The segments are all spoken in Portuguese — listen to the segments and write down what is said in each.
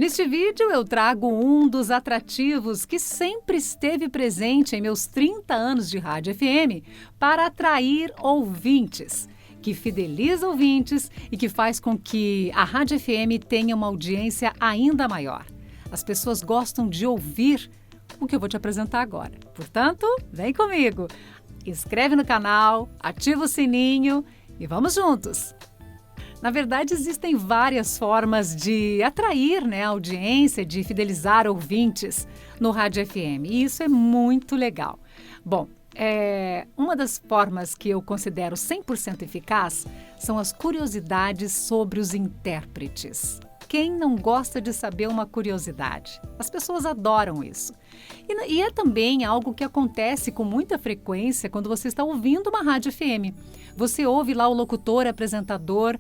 Neste vídeo eu trago um dos atrativos que sempre esteve presente em meus 30 anos de rádio FM para atrair ouvintes, que fideliza ouvintes e que faz com que a rádio FM tenha uma audiência ainda maior. As pessoas gostam de ouvir o que eu vou te apresentar agora. Portanto, vem comigo, inscreve no canal, ativa o sininho e vamos juntos! Na verdade, existem várias formas de atrair, a audiência, de fidelizar ouvintes no Rádio FM. E isso é muito legal. Bom, uma das formas que eu considero 100% eficaz são as curiosidades sobre os intérpretes. Quem não gosta de saber uma curiosidade? As pessoas adoram isso. E é também algo que acontece com muita frequência quando você está ouvindo uma rádio FM. Você ouve lá o locutor, apresentador,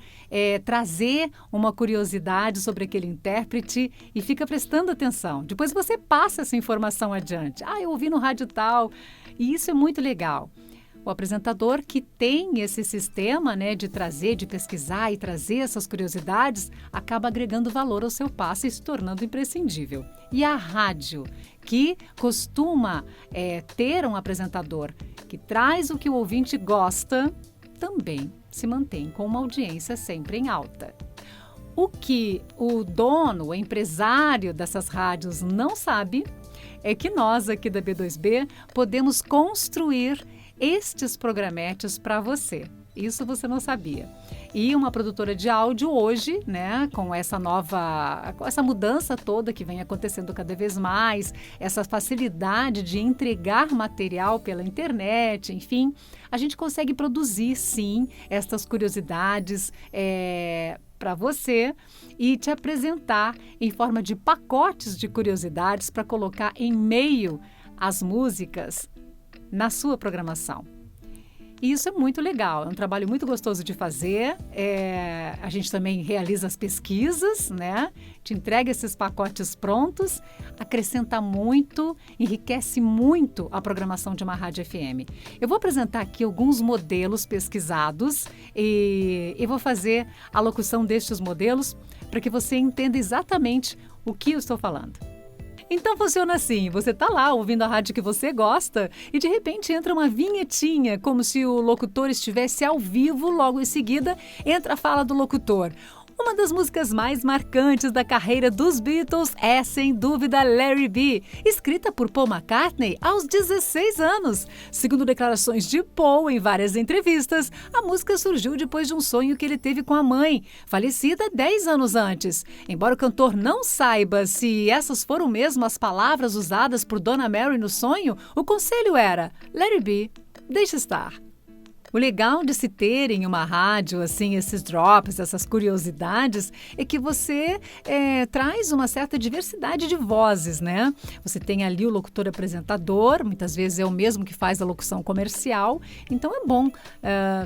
trazer uma curiosidade sobre aquele intérprete e fica prestando atenção. Depois você passa essa informação adiante. Eu ouvi no rádio tal. E isso é muito legal. O apresentador que tem esse sistema, de trazer, de pesquisar e trazer essas curiosidades, acaba agregando valor ao seu passe e se tornando imprescindível. E a rádio, que costuma ter um apresentador que traz o que o ouvinte gosta, também se mantém com uma audiência sempre em alta. O que o dono, o empresário dessas rádios não sabe é que nós aqui da B2B podemos construir estes programetes para você. Isso você não sabia. E uma produtora de áudio hoje, com essa mudança toda que vem acontecendo cada vez mais, essa facilidade de entregar material pela internet, enfim, a gente consegue produzir, sim, estas curiosidades para você e te apresentar em forma de pacotes de curiosidades para colocar em meio às músicas na sua programação. E isso é muito legal, é um trabalho muito gostoso de fazer. A gente também realiza as pesquisas, te entrega esses pacotes prontos, acrescenta muito, enriquece muito a programação de uma rádio FM. Eu vou apresentar aqui alguns modelos pesquisados e vou fazer a locução destes modelos para que você entenda exatamente o que eu estou falando. Então funciona assim, você tá lá ouvindo a rádio que você gosta e de repente entra uma vinhetinha, como se o locutor estivesse ao vivo, logo em seguida entra a fala do locutor. Uma das músicas mais marcantes da carreira dos Beatles é, sem dúvida, Let It Be, escrita por Paul McCartney aos 16 anos. Segundo declarações de Paul em várias entrevistas, a música surgiu depois de um sonho que ele teve com a mãe, falecida 10 anos antes. Embora o cantor não saiba se essas foram mesmo as palavras usadas por Dona Mary no sonho, o conselho era: Let It Be, deixa estar. O legal de se ter em uma rádio, assim, esses drops, essas curiosidades, é que você traz uma certa diversidade de vozes, Você tem ali o locutor apresentador, muitas vezes é o mesmo que faz a locução comercial, então é bom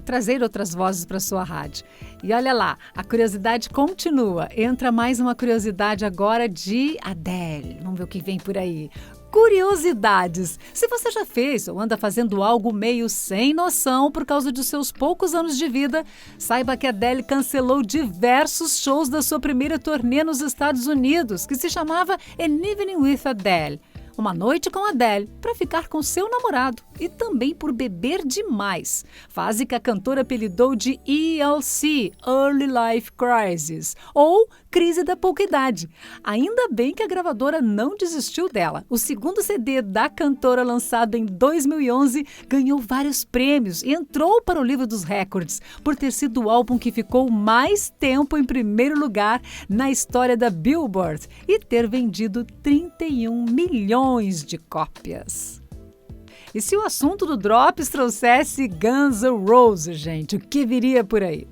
trazer outras vozes para a sua rádio. E olha lá, a curiosidade continua. Entra mais uma curiosidade agora de Adele. Vamos ver o que vem por aí. Curiosidades. Se você já fez ou anda fazendo algo meio sem noção por causa de seus poucos anos de vida, saiba que a Adele cancelou diversos shows da sua primeira turnê nos Estados Unidos, que se chamava An Evening with Adele. Uma noite com Adele, para ficar com seu namorado e também por beber demais. Fase que a cantora apelidou de ELC, Early Life Crisis, ou Crise da Pouca Idade. Ainda bem que a gravadora não desistiu dela. O segundo CD da cantora, lançado em 2011, ganhou vários prêmios e entrou para o livro dos recordes, por ter sido o álbum que ficou mais tempo em primeiro lugar na história da Billboard e ter vendido 31 milhões de cópias. E se o assunto do Drops trouxesse Guns N' Roses, gente, o que viria por aí?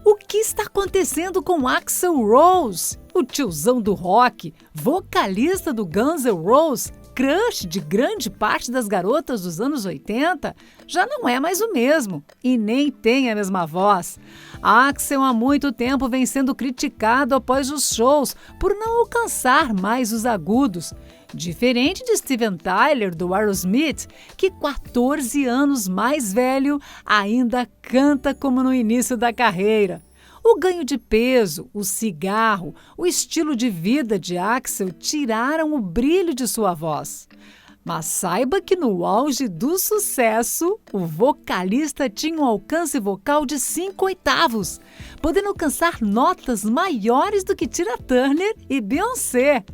O que está acontecendo com Axl Rose, o tiozão do rock, vocalista do Guns N' Roses, crush de grande parte das garotas dos anos 80, já não é mais o mesmo e nem tem a mesma voz. Axl há muito tempo vem sendo criticado após os shows por não alcançar mais os agudos. Diferente de Steven Tyler, do Aerosmith, que 14 anos mais velho ainda canta como no início da carreira. O ganho de peso, o cigarro, o estilo de vida de Axel tiraram o brilho de sua voz. Mas saiba que no auge do sucesso, o vocalista tinha um alcance vocal de 5 oitavos, podendo alcançar notas maiores do que Tina Turner e Beyoncé.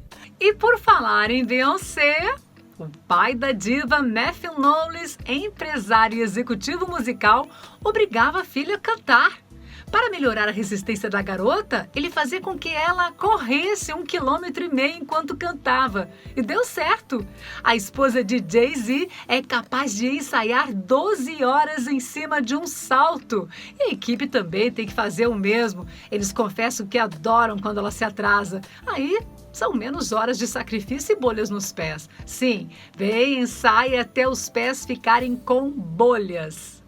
E por falar em Beyoncé, o pai da diva Matthew Knowles, empresário e executivo musical, obrigava a filha a cantar. Para melhorar a resistência da garota, ele fazia com que ela corresse 1,5 km enquanto cantava. E deu certo! A esposa de Jay-Z é capaz de ensaiar 12 horas em cima de um salto. E a equipe também tem que fazer o mesmo. Eles confessam que adoram quando ela se atrasa. Aí são menos horas de sacrifício e bolhas nos pés. Sim, vem e ensaia até os pés ficarem com bolhas.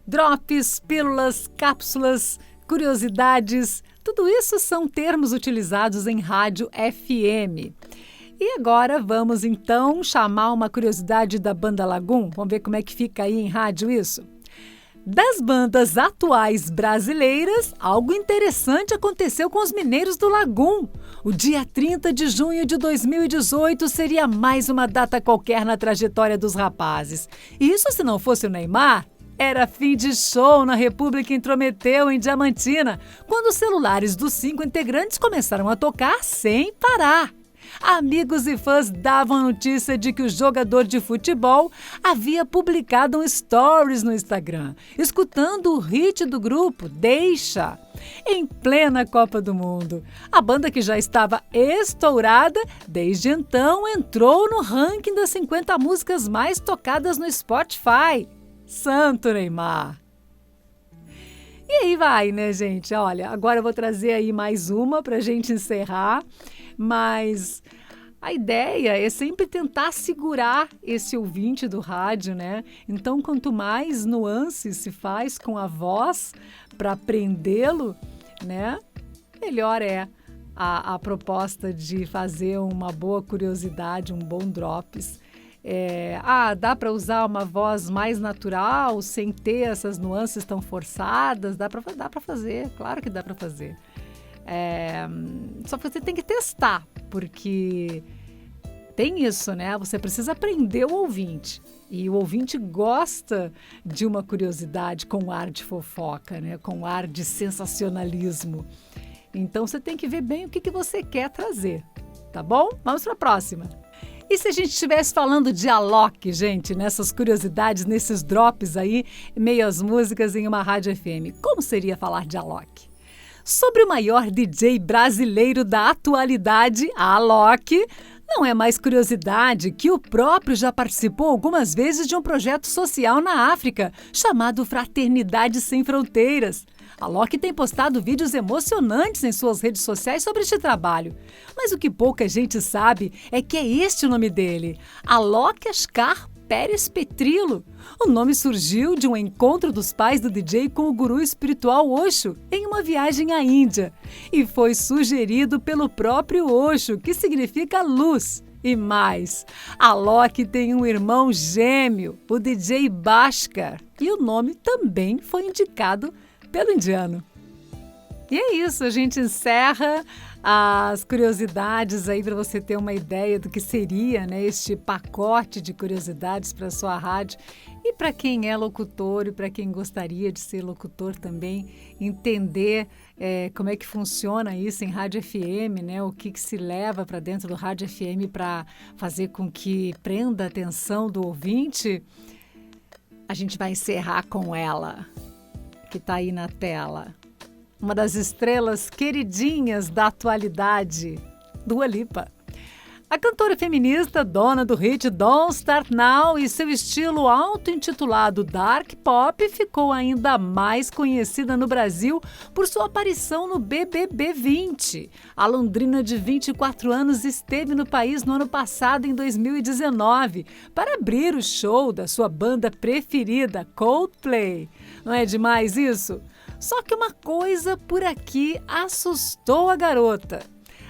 Drops, pílulas, cápsulas, curiosidades, tudo isso são termos utilizados em rádio FM. E agora vamos então chamar uma curiosidade da banda Lagoon. Vamos ver como é que fica aí em rádio isso? Das bandas atuais brasileiras, algo interessante aconteceu com os mineiros do Lagoon. O dia 30 de junho de 2018 seria mais uma data qualquer na trajetória dos rapazes. E isso se não fosse o Neymar? Era fim de show na República Intrometeu, em Diamantina, quando os celulares dos 5 integrantes começaram a tocar sem parar. Amigos e fãs davam a notícia de que o jogador de futebol havia publicado um stories no Instagram, escutando o hit do grupo, Deixa, em plena Copa do Mundo. A banda, que já estava estourada, desde então entrou no ranking das 50 músicas mais tocadas no Spotify. Santo Neymar! E aí vai, né, gente? Olha, agora eu vou trazer aí mais uma para a gente encerrar, mas a ideia é sempre tentar segurar esse ouvinte do rádio, né? Então, quanto mais nuances se faz com a voz para prendê-lo, né, melhor é a proposta de fazer uma boa curiosidade, um bom drops. Dá para usar uma voz mais natural, sem ter essas nuances tão forçadas? Dá para fazer, claro que dá para fazer. Só que você tem que testar, porque tem isso, né? Você precisa aprender o ouvinte. E o ouvinte gosta de uma curiosidade com ar de fofoca, né? Com ar de sensacionalismo. Então você tem que ver bem o que você quer trazer, tá bom? Vamos para a próxima. E se a gente estivesse falando de Alok, gente, nessas curiosidades, nesses drops aí, meio às músicas em uma rádio FM, como seria falar de Alok? Sobre o maior DJ brasileiro da atualidade, Alok, não é mais curiosidade que o próprio já participou algumas vezes de um projeto social na África, chamado Fraternidade Sem Fronteiras. Alok tem postado vídeos emocionantes em suas redes sociais sobre este trabalho. Mas o que pouca gente sabe é que é este o nome dele, Alok Ashkar Pérez Petrilo. O nome surgiu de um encontro dos pais do DJ com o guru espiritual Osho em uma viagem à Índia. E foi sugerido pelo próprio Osho, que significa luz. E mais, Alok tem um irmão gêmeo, o DJ Bhaskar. E o nome também foi indicado pelo indiano. E é isso, a gente encerra as curiosidades aí para você ter uma ideia do que seria, né, este pacote de curiosidades para a sua rádio. E para quem é locutor e para quem gostaria de ser locutor também, entender como é que funciona isso em rádio FM, né? O que se leva para dentro do rádio FM para fazer com que prenda a atenção do ouvinte. A gente vai encerrar com ela, que está aí na tela. Uma das estrelas queridinhas da atualidade, Dua Lipa. A cantora feminista, dona do hit Don't Start Now e seu estilo auto-intitulado Dark Pop, ficou ainda mais conhecida no Brasil por sua aparição no BBB 20. A londrina de 24 anos esteve no país no ano passado, em 2019, para abrir o show da sua banda preferida, Coldplay. Não é demais isso? Só que uma coisa por aqui assustou a garota: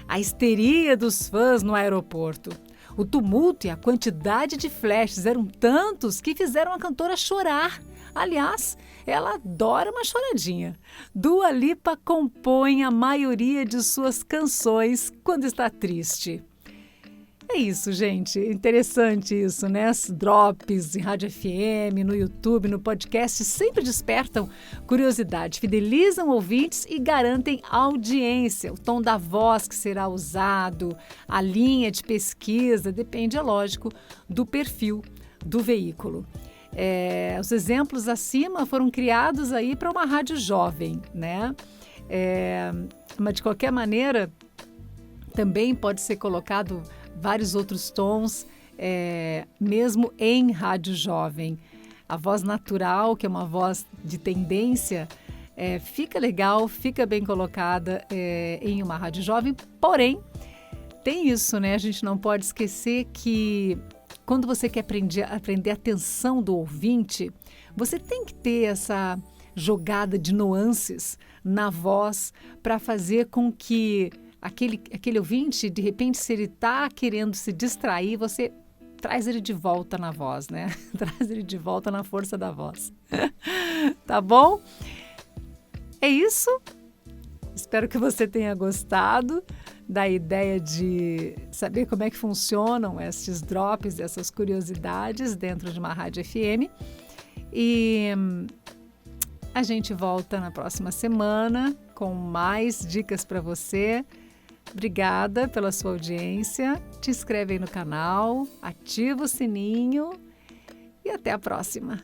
a histeria dos fãs no aeroporto. O tumulto e a quantidade de flashes eram tantos que fizeram a cantora chorar, Aliás, ela adora uma choradinha. Dua Lipa compõe a maioria de suas canções quando está triste. É isso, gente. Interessante isso, né? As drops em rádio FM, no YouTube, no podcast sempre despertam curiosidade, fidelizam ouvintes e garantem audiência. O tom da voz que será usado, a linha de pesquisa, depende, é lógico, do perfil do veículo. Os exemplos acima foram criados aí para uma rádio jovem, né? Mas de qualquer maneira, também pode ser colocado vários outros tons, mesmo em rádio jovem. A voz natural, que é uma voz de tendência, fica legal, fica bem colocada em uma rádio jovem, porém, tem isso, né? A gente não pode esquecer que quando você quer aprender a atenção do ouvinte, você tem que ter essa jogada de nuances na voz para fazer com que aquele ouvinte, de repente, se ele está querendo se distrair, você traz ele de volta na voz, né? Traz ele de volta na força da voz. Tá bom? É isso. Espero que você tenha gostado da ideia de saber como é que funcionam esses drops, essas curiosidades dentro de uma rádio FM. E a gente volta na próxima semana com mais dicas para você. Obrigada pela sua audiência. Te inscreve aí no canal, ativa o sininho e até a próxima.